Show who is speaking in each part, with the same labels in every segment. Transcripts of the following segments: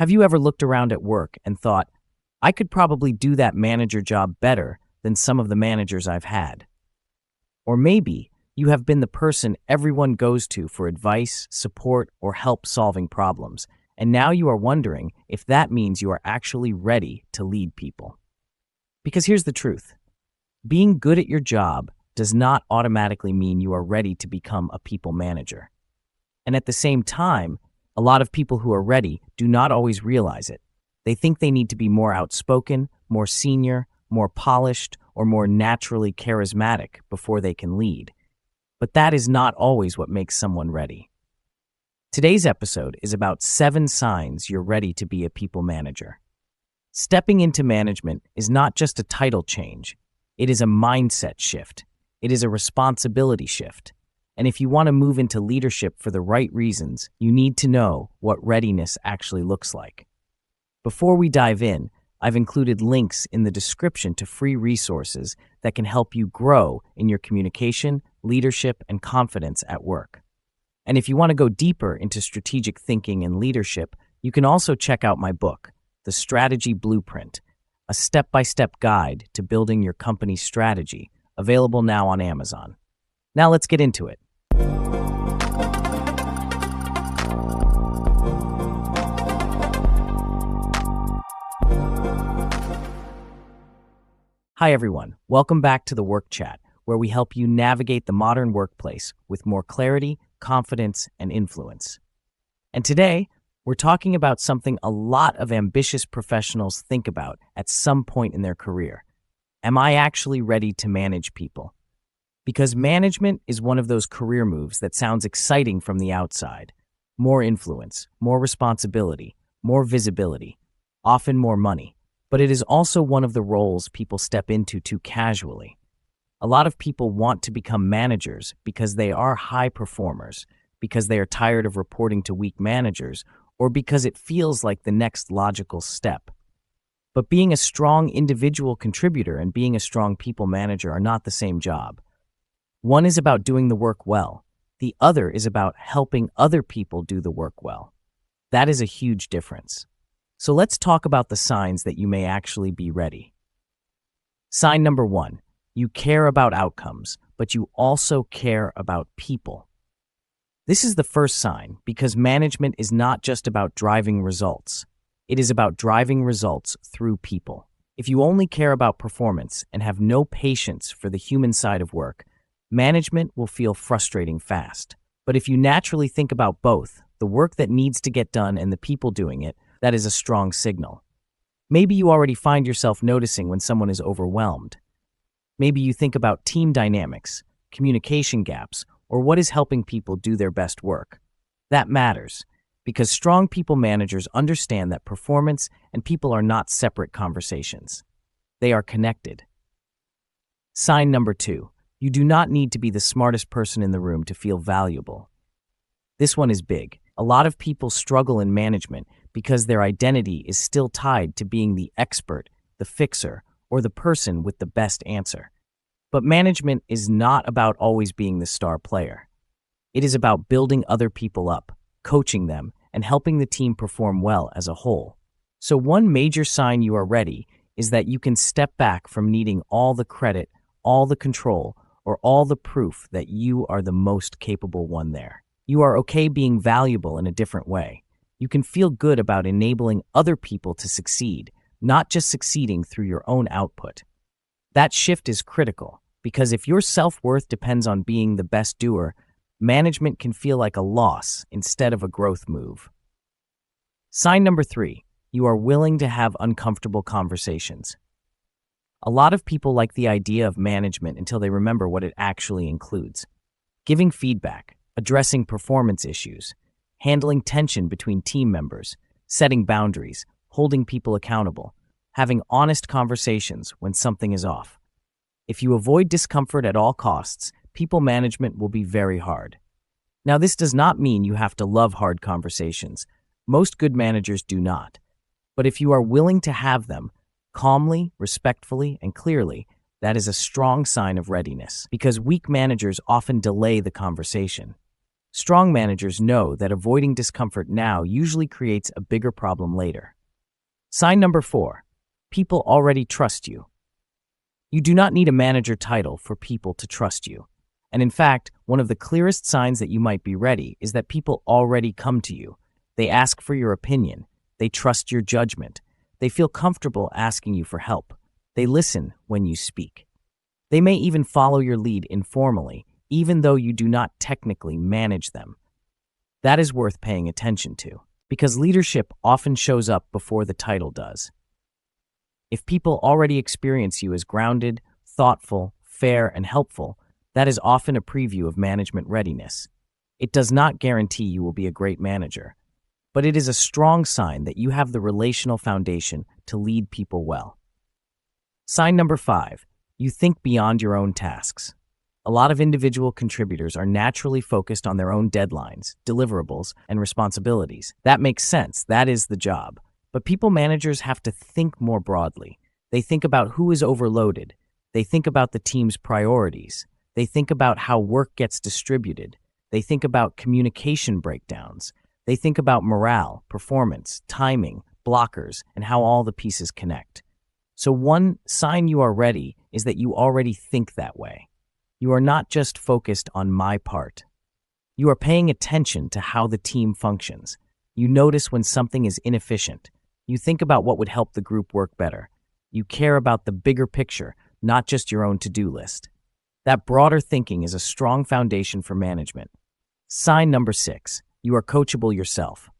Speaker 1: Have you ever looked around at work and thought, I could probably do that manager job better than some of the managers I've had? Or maybe you have been the person everyone goes to for advice, support, or help solving problems, and now you are wondering if that means you are actually ready to lead people. Because here's the truth. Being good at your job does not automatically mean you are ready to become a people manager. And at the same time, a lot of people who are ready do not always realize it. They think they need to be more outspoken, more senior, more polished, or more naturally charismatic before they can lead. But that is not always what makes someone ready. Today's episode is about 7 signs you're ready to be a people manager. Stepping into management is not just a title change. It is a mindset shift. It is a responsibility shift. And if you want to move into leadership for the right reasons, you need to know what readiness actually looks like. Before we dive in, I've included links in the description to free resources that can help you grow in your communication, leadership, and confidence at work. And if you want to go deeper into strategic thinking and leadership, you can also check out my book, The Strategy Blueprint, a step-by-step guide to building your company's strategy, available now on Amazon. Now let's get into it. Hi everyone, welcome back to the Work Chat, where we help you navigate the modern workplace with more clarity, confidence, and influence. And today, we're talking about something a lot of ambitious professionals think about at some point in their career. Am I actually ready to manage people? Because management is one of those career moves that sounds exciting from the outside. More influence, more responsibility, more visibility, often more money. But it is also one of the roles people step into too casually. A lot of people want to become managers because they are high performers, because they are tired of reporting to weak managers, or because it feels like the next logical step. But being a strong individual contributor and being a strong people manager are not the same job. One is about doing the work well. The other is about helping other people do the work well. That is a huge difference. So let's talk about the signs that you may actually be ready. Sign number 1, you care about outcomes, but you also care about people. This is the first sign because management is not just about driving results. It is about driving results through people. If you only care about performance and have no patience for the human side of work, management will feel frustrating fast. But if you naturally think about both, the work that needs to get done and the people doing it, that is a strong signal. Maybe you already find yourself noticing when someone is overwhelmed. Maybe you think about team dynamics, communication gaps, or what is helping people do their best work. That matters, because strong people managers understand that performance and people are not separate conversations. They are connected. Sign number 2, you do not need to be the smartest person in the room to feel valuable. This one is big. A lot of people struggle in management because their identity is still tied to being the expert, the fixer, or the person with the best answer. But management is not about always being the star player. It is about building other people up, coaching them, and helping the team perform well as a whole. So one major sign you are ready is that you can step back from needing all the credit, all the control, or all the proof that you are the most capable one there. You are okay being valuable in a different way. You can feel good about enabling other people to succeed, not just succeeding through your own output. That shift is critical, because if your self-worth depends on being the best doer, management can feel like a loss instead of a growth move. Sign number 3, you are willing to have uncomfortable conversations. A lot of people like the idea of management until they remember what it actually includes. Giving feedback, addressing performance issues, handling tension between team members, setting boundaries, holding people accountable, having honest conversations when something is off. If you avoid discomfort at all costs, people management will be very hard. Now, this does not mean you have to love hard conversations. Most good managers do not. But if you are willing to have them, calmly, respectfully, and clearly, that is a strong sign of readiness, because weak managers often delay the conversation. Strong managers know that avoiding discomfort now usually creates a bigger problem later. Sign number 4. People already trust you. You do not need a manager title for people to trust you. And in fact, one of the clearest signs that you might be ready is that people already come to you. They ask for your opinion. They trust your judgment. They feel comfortable asking you for help. They listen when you speak. They may even follow your lead informally, even though you do not technically manage them. That is worth paying attention to, because leadership often shows up before the title does. If people already experience you as grounded, thoughtful, fair, and helpful, that is often a preview of management readiness. It does not guarantee you will be a great manager, but it is a strong sign that you have the relational foundation to lead people well. Sign number 5. You think beyond your own tasks. A lot of individual contributors are naturally focused on their own deadlines, deliverables, and responsibilities. That makes sense. That is the job. But people managers have to think more broadly. They think about who is overloaded. They think about the team's priorities. They think about how work gets distributed. They think about communication breakdowns. They think about morale, performance, timing, blockers, and how all the pieces connect. So one sign you are ready is that you already think that way. You are not just focused on my part. You are paying attention to how the team functions. You notice when something is inefficient. You think about what would help the group work better. You care about the bigger picture, not just your own to-do list. That broader thinking is a strong foundation for management. Sign number 6. You are coachable yourself.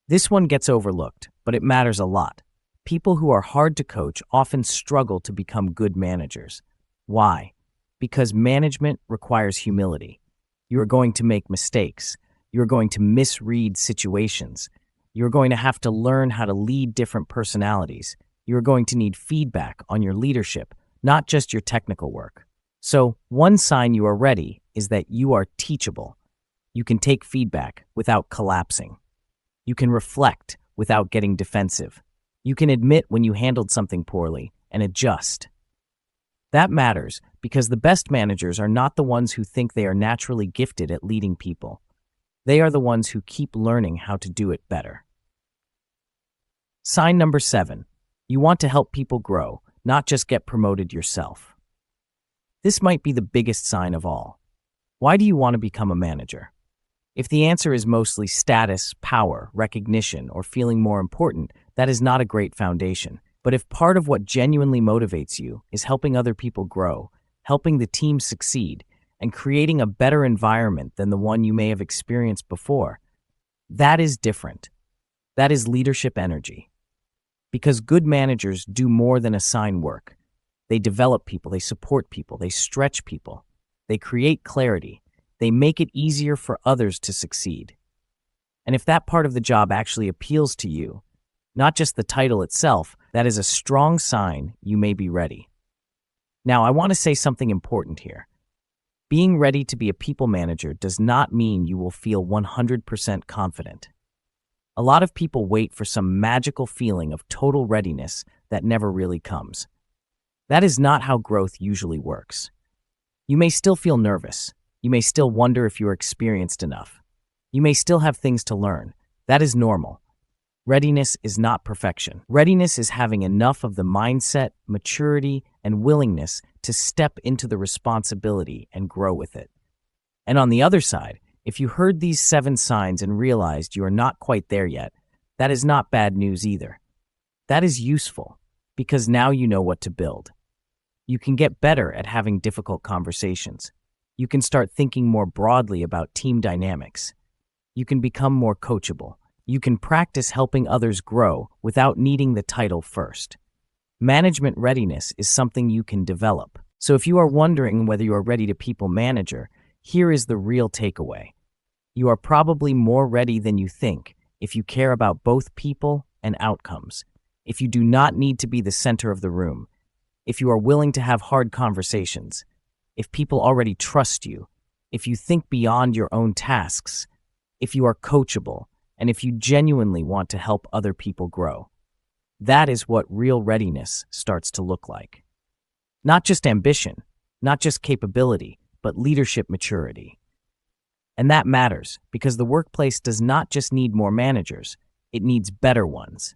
Speaker 1: This one gets overlooked, but it matters a lot. People who are hard to coach often struggle to become good managers. Why? Because management requires humility. You are going to make mistakes. You are going to misread situations. You are going to have to learn how to lead different personalities. You are going to need feedback on your leadership, not just your technical work. So, one sign you are ready is that you are teachable. You can take feedback without collapsing. You can reflect without getting defensive. You can admit when you handled something poorly and adjust. That matters because the best managers are not the ones who think they are naturally gifted at leading people. They are the ones who keep learning how to do it better. Sign number 7. You want to help people grow, not just get promoted yourself. This might be the biggest sign of all. Why do you want to become a manager? If the answer is mostly status, power, recognition, or feeling more important, that is not a great foundation. But if part of what genuinely motivates you is helping other people grow, helping the team succeed, and creating a better environment than the one you may have experienced before, that is different. That is leadership energy. Because good managers do more than assign work. They develop people, they support people, they stretch people, they create clarity, they make it easier for others to succeed. And if that part of the job actually appeals to you, not just the title itself, that is a strong sign you may be ready. Now, I want to say something important here. Being ready to be a people manager does not mean you will feel 100% confident. A lot of people wait for some magical feeling of total readiness that never really comes. That is not how growth usually works. You may still feel nervous. You may still wonder if you are experienced enough. You may still have things to learn. That is normal. Readiness is not perfection. Readiness is having enough of the mindset, maturity, and willingness to step into the responsibility and grow with it. And on the other side, if you heard these 7 signs and realized you are not quite there yet, that is not bad news either. That is useful, because now you know what to build. You can get better at having difficult conversations. You can start thinking more broadly about team dynamics. You can become more coachable. You can practice helping others grow without needing the title first. Management readiness is something you can develop. So if you are wondering whether you are ready to people manager, here is the real takeaway. You are probably more ready than you think if you care about both people and outcomes, if you do not need to be the center of the room, if you are willing to have hard conversations, if people already trust you, if you think beyond your own tasks, if you are coachable, and if you genuinely want to help other people grow. That is what real readiness starts to look like. Not just ambition, not just capability, but leadership maturity. And that matters because the workplace does not just need more managers, it needs better ones.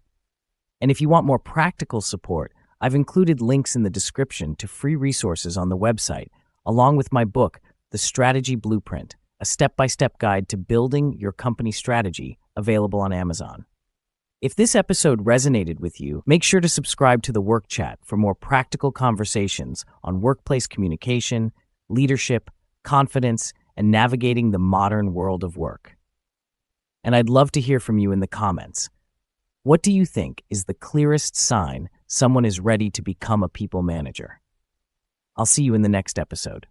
Speaker 1: And if you want more practical support, I've included links in the description to free resources on the website, along with my book, The Strategy Blueprint, a step-by-step guide to building your company strategy, available on Amazon. If this episode resonated with you, make sure to subscribe to the Work Chat for more practical conversations on workplace communication, leadership, confidence, and navigating the modern world of work. And I'd love to hear from you in the comments. What do you think is the clearest sign someone is ready to become a people manager? I'll see you in the next episode.